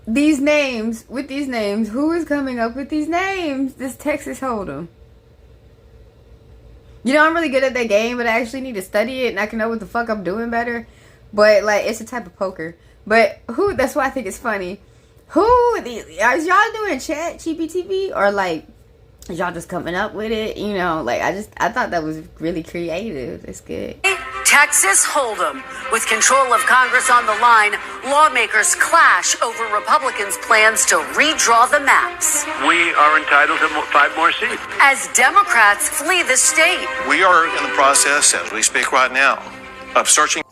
these names, who is coming up with these names? This Texas Holdem. You know, I'm really good at that game, but I actually need to study it and I can know what the fuck I'm doing better. But, like, it's a type of poker. But who, that's why I think it's funny. Is y'all doing chat GPT? Or, like, is y'all just coming up with it? You know, like, I thought that was really creative. It's good. Texas Holdem. With control of Congress on the line, lawmakers clash over Republicans' plans to redraw the maps. We are entitled to 5 more seats. As Democrats flee the state. We are in the process, as we speak right now, of searching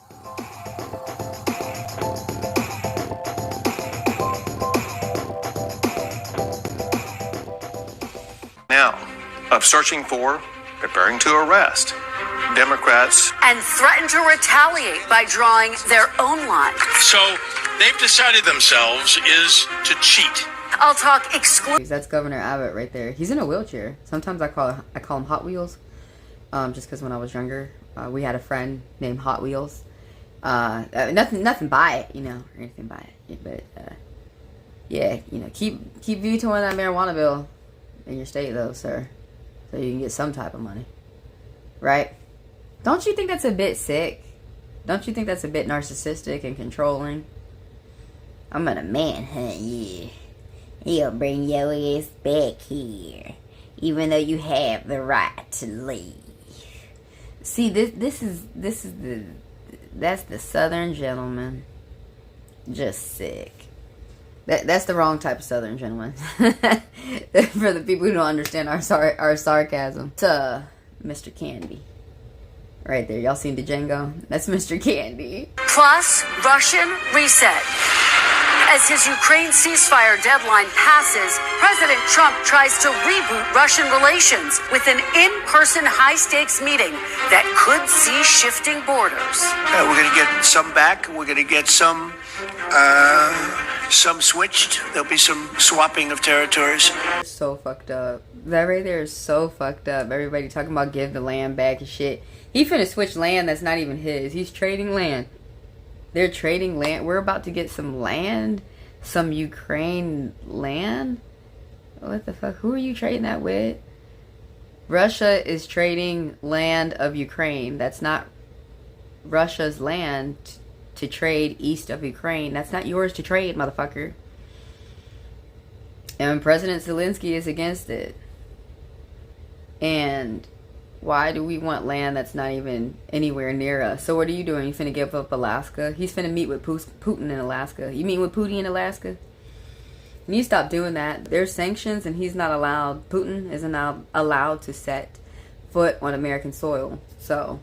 for, preparing to arrest Democrats. And threaten to retaliate by drawing their own line. So they've decided themselves is to cheat. I'll talk exclusive. That's Governor Abbott right there. He's in a wheelchair. Sometimes I call him Hot Wheels. Just because when I was younger, we had a friend named Hot Wheels. Nothing by it, you know, or anything by it. But yeah, you know, keep vetoing that marijuana bill in your state, though, sir, so you can get some type of money, right? Don't you think that's a bit sick? Don't you think that's a bit narcissistic and controlling? I'm gonna manhunt you. He'll bring your ass back here, even though you have the right to leave. See, that's the Southern gentleman. Just sick. That's the wrong type of Southern gentleman. For the people who don't understand our sarcasm. It's Mr. Candy. Right there. Y'all seen the Django? That's Mr. Candy. Plus, Russian reset. As his Ukraine ceasefire deadline passes, President Trump tries to reboot Russian relations with an in-person high-stakes meeting that could see shifting borders. We're going to get some back. We're going to get some switched. There'll be some swapping of territories. So fucked up. That right there is so fucked up. Everybody talking about give the land back and shit. He finna switch land that's not even his. He's trading land. They're trading land. We're about to get some land. Some Ukraine land? What the fuck? Who are you trading that with? Russia is trading land of Ukraine. That's not Russia's land to trade east of Ukraine. That's not yours to trade, motherfucker. And President Zelensky is against it. And why do we want land that's not even anywhere near us? So what are you doing? You finna give up Alaska? He's finna meet with Putin in Alaska. You meet with Putin in Alaska? And you stop doing that. There's sanctions and he's not allowed. Putin isn't allowed to set foot on American soil. So,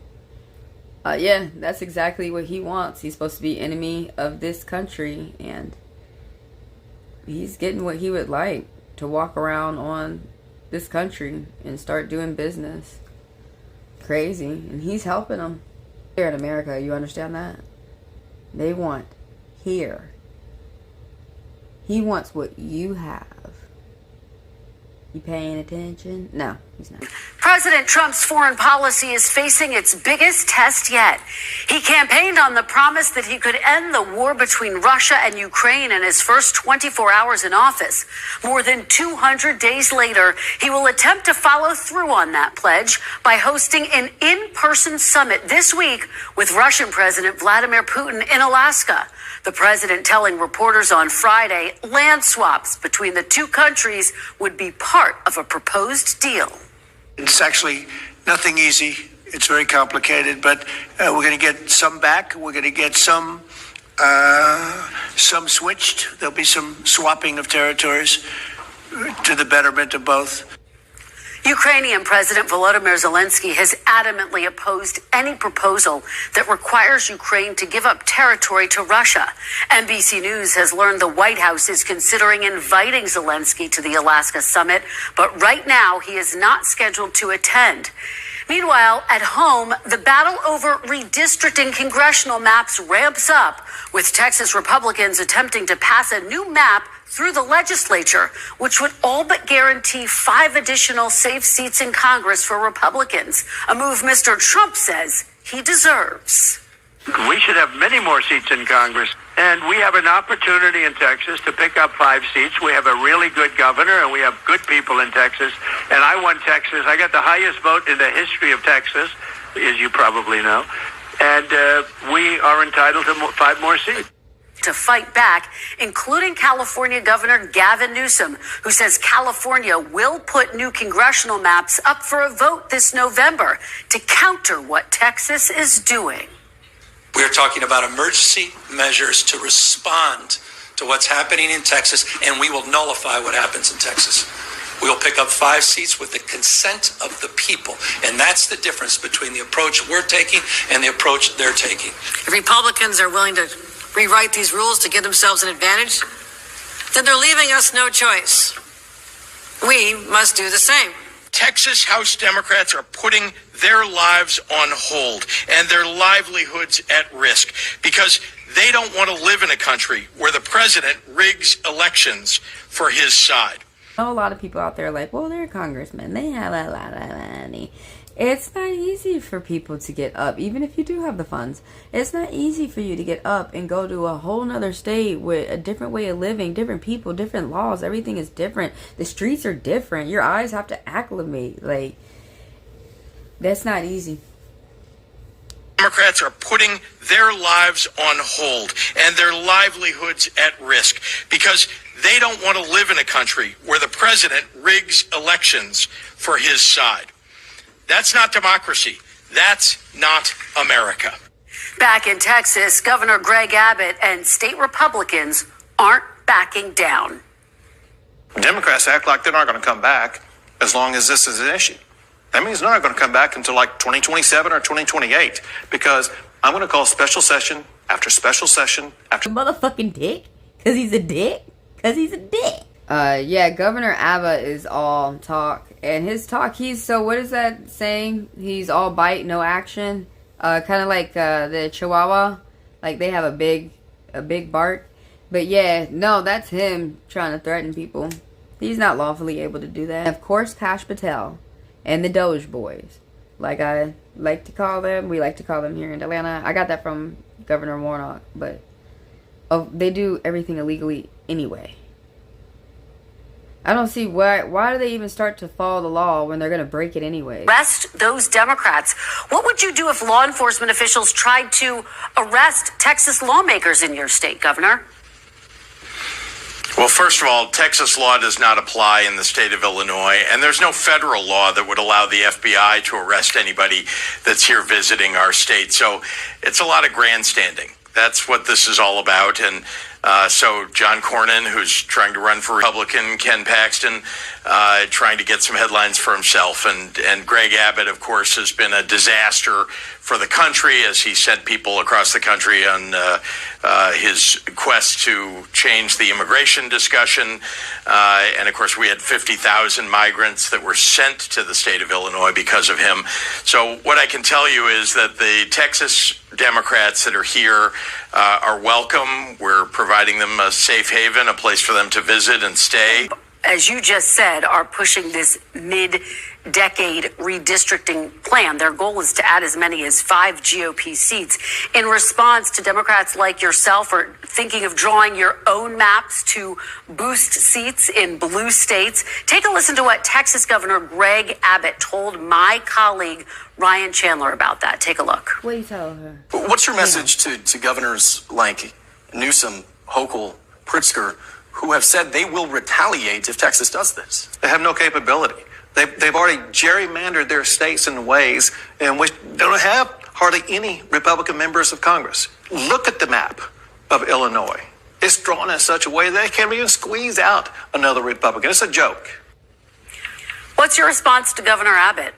yeah, that's exactly what he wants. He's supposed to be enemy of this country. And he's getting what he would like, to walk around on this country and start doing business. Crazy. And he's helping them here in America. You understand that? They want here. He wants what you have. You paying attention? No, he's not. President Trump's foreign policy is facing its biggest test yet. He campaigned on the promise that he could end the war between Russia and Ukraine in his first 24 hours in office. More than 200 days later, he will attempt to follow through on that pledge by hosting an in-person summit this week with Russian President Vladimir Putin in Alaska. The president telling reporters on Friday land swaps between the two countries would be part of a proposed deal. It's actually nothing easy. It's very complicated, but we're going to get some back. We're going to get some switched. There'll be some swapping of territories to the betterment of both. Ukrainian President Volodymyr Zelensky has adamantly opposed any proposal that requires Ukraine to give up territory to Russia. NBC News has learned the White House is considering inviting Zelensky to the Alaska summit, but right now he is not scheduled to attend. Meanwhile, at home, the battle over redistricting congressional maps ramps up, with Texas Republicans attempting to pass a new map through the legislature, which would all but guarantee 5 additional safe seats in Congress for Republicans, a move Mr. Trump says he deserves. We should have many more seats in Congress. And we have an opportunity in Texas to pick up 5 seats. We have a really good governor, and we have good people in Texas. And I won Texas. I got the highest vote in the history of Texas, as you probably know. And we are entitled to 5 more seats. To fight back, including California Governor Gavin Newsom, who says California will put new congressional maps up for a vote this November to counter what Texas is doing. We're talking about emergency measures to respond to what's happening in Texas, and we will nullify what happens in Texas. We will pick up 5 seats with the consent of the people, and that's the difference between the approach we're taking and the approach they're taking. If Republicans are willing to rewrite these rules to give themselves an advantage, then they're leaving us no choice. We must do the same. Texas House Democrats are putting their lives on hold and their livelihoods at risk because they don't want to live in a country where the president rigs elections for his side. I know a lot of people out there are like, well, they're congressmen. They have a lot of money. It's not easy for people to get up, even if you do have the funds. It's not easy for you to get up and go to a whole nother state with a different way of living, different people, different laws. Everything is different. The streets are different. Your eyes have to acclimate. Like, that's not easy. Democrats are putting their lives on hold and their livelihoods at risk because they don't want to live in a country where the president rigs elections for his side. That's not democracy. That's not America. Back in Texas, Governor Greg Abbott and state Republicans aren't backing down. Democrats act like they're not going to come back as long as this is an issue. That means they're not going to come back until like 2027 or 2028 because I'm going to call special session after special session after Motherfucking dick? Because he's a dick? Because he's a dick. Yeah, Governor Abbott is all talk. And his talk, so what is that saying? He's all bite, no action. Kind of like the Chihuahua. Like they have a big bark. But yeah, no, that's him trying to threaten people. He's not lawfully able to do that. Of course, Kash Patel and the Doge Boys. Like I like to call them. We like to call them here in Atlanta. I got that from Governor Warnock. But they do everything illegally anyway. I don't see why do they even start to follow the law when they're going to break it anyway? Arrest those Democrats. What would you do if law enforcement officials tried to arrest Texas lawmakers in your state, Governor? Well, first of all, Texas law does not apply in the state of Illinois, and there's no federal law that would allow the FBI to arrest anybody that's here visiting our state. So it's a lot of grandstanding. That's what this is all about. And so John Cornyn, who's trying to run for Republican, Ken Paxton, trying to get some headlines for himself. And Greg Abbott, of course, has been a disaster for the country as he sent people across the country on his quest to change the immigration discussion. And, of course, we had 50,000 migrants that were sent to the state of Illinois because of him. So what I can tell you is that the Texas Democrats that are here are welcome. We're providing them a safe haven, a place for them to visit and stay. As you just said, are pushing this mid-decade redistricting plan. Their goal is to add as many as 5 GOP seats. In response to Democrats like yourself are thinking of drawing your own maps to boost seats in blue states. Take a listen to what Texas Governor Greg Abbott told my colleague Ryan Chandler about that. Take a look. What do you tell her? What's your message to governors like Newsom, Hochul, Pritzker, who have said they will retaliate if Texas does this? They have no capability. They've already gerrymandered their states in ways in which they don't have hardly any Republican members of Congress. Look at the map of Illinois. It's drawn in such a way that they can't even squeeze out another Republican. It's a joke. What's your response to Governor Abbott?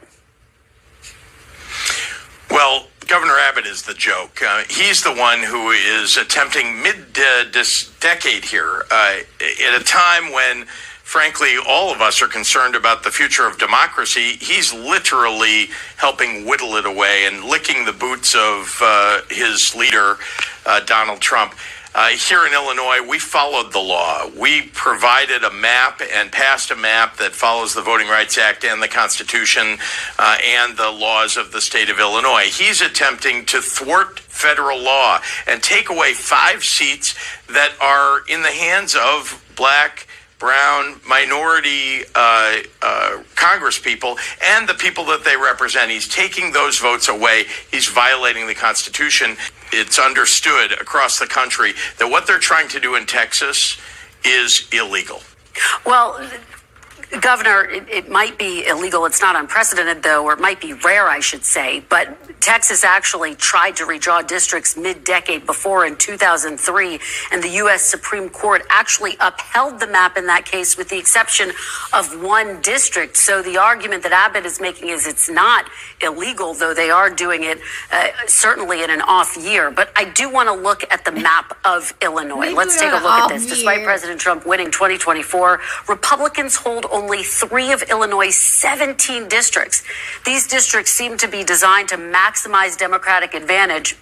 Well, Governor Abbott is the joke. He's the one who is attempting mid-decade here at a time when, frankly, all of us are concerned about the future of democracy. He's literally helping whittle it away and licking the boots of his leader, Donald Trump. Here in Illinois, we followed the law. We provided a map and passed a map that follows the Voting Rights Act and the Constitution and the laws of the state of Illinois. He's attempting to thwart federal law and take away 5 seats that are in the hands of black, brown, minority congresspeople and the people that they represent. He's taking those votes away. He's violating the Constitution. It's understood across the country that what they're trying to do in Texas is illegal. Well, Governor, it might be illegal. It's not unprecedented, though, or it might be rare, I should say. But Texas actually tried to redraw districts mid-decade before in 2003, and the U.S. Supreme Court actually upheld the map in that case with the exception of one district. So the argument that Abbott is making is it's not illegal, though they are doing it certainly in an off year. But I do want to look at the map of Illinois. Let's take a look at this. Despite President Trump winning 2024, Republicans hold only 3 of Illinois' 17 districts. These districts seem to be designed to maximize Democratic advantage.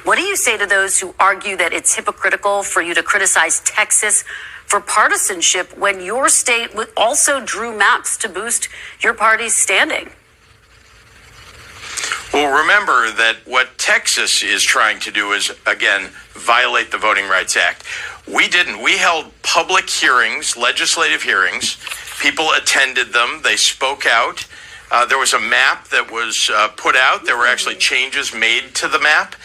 What do you say to those who argue that it's hypocritical for you to criticize Texas for partisanship when your state also drew maps to boost your party's standing? Well, remember that what Texas is trying to do is, again, violate the Voting Rights Act. We didn't. We held public hearings, legislative hearings. People attended them. They spoke out. There was a map that was put out. There were actually changes made to the map,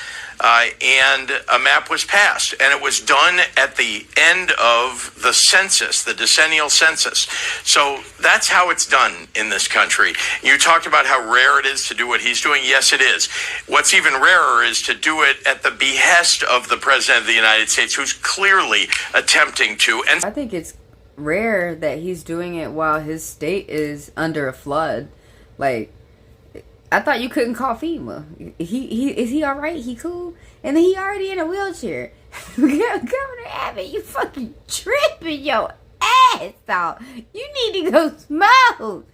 and a map was passed. And it was done at the end of the census, the decennial census. So that's how it's done in this country. You talked about how rare it is to do what he's doing. Yes, it is. What's even rarer is to do it at the behest of the President of the United States, who's clearly attempting to. And I think it's rare that he's doing it while his state is under a flood. Like, I thought you couldn't call FEMA. Is he all right? He cool? And then he already in a wheelchair. Governor Abbott, you fucking tripping your ass out. You need to go smoke.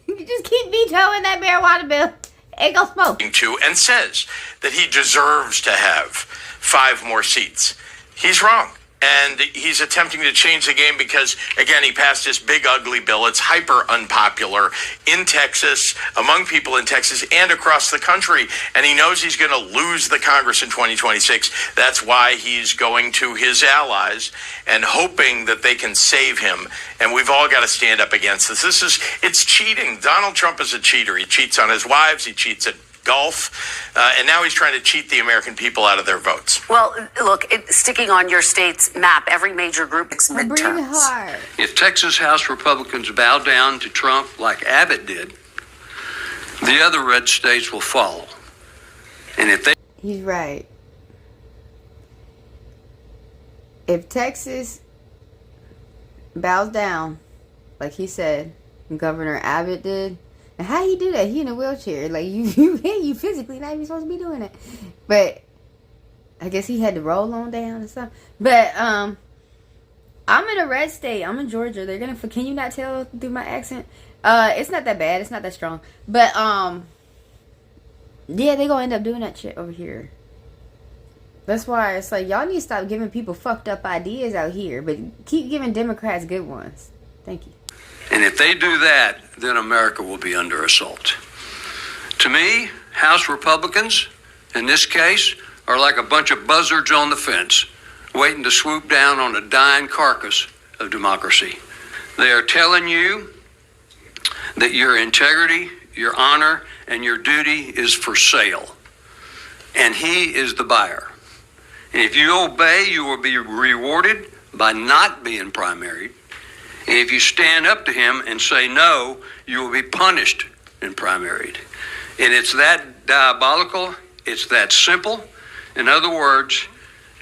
You just keep vetoing that marijuana bill and go smoke. And says that he deserves to have 5 more seats. He's wrong. And he's attempting to change the game because, again, he passed this big, ugly bill. It's hyper unpopular in Texas, among people in Texas, and across the country. And he knows he's going to lose the Congress in 2026. That's why he's going to his allies and hoping that they can save him. And we've all got to stand up against this. It's cheating. Donald Trump is a cheater. He cheats on his wives. He cheats at golf, and now he's trying to cheat the American people out of their votes. Well, look, sticking on your state's map, every major group is midterms. If Texas House Republicans bow down to Trump like Abbott did, the other red states will follow. And if they... He's right. If Texas bows down, like he said, Governor Abbott did, and how he do that? He in a wheelchair. Like, you physically not even supposed to be doing it. But I guess he had to roll on down and stuff. But I'm in a red state. I'm in Georgia. They're gonna. Can you not tell through my accent? It's not that bad. It's not that strong. But yeah, they gonna end up doing that shit over here. That's why it's like y'all need to stop giving people fucked up ideas out here, but keep giving Democrats good ones. Thank you. And if they do that, then America will be under assault. To me, House Republicans, in this case, are like a bunch of buzzards on the fence, waiting to swoop down on a dying carcass of democracy. They are telling you that your integrity, your honor, and your duty is for sale. And he is the buyer. And if you obey, you will be rewarded by not being primaried. And if you stand up to him and say no, you will be punished and primaried. And it's that diabolical. It's that simple. In other words,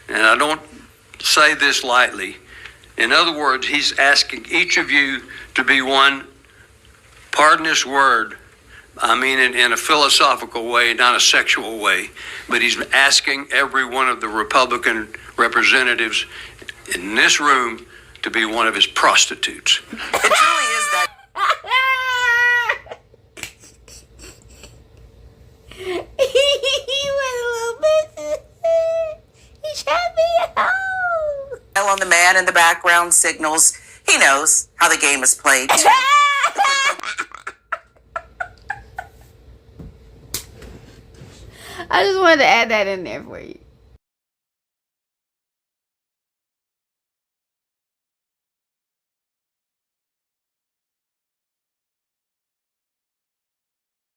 and I don't say this lightly, in other words, he's asking each of you to be one, pardon this word, I mean it in a philosophical way, not a sexual way, but he's asking every one of the Republican representatives in this room to be one of his prostitutes. It truly is that. He was a little bit. He shot me out. smile on the man in the background signals he knows how the game is played. I just wanted to add that in there for you.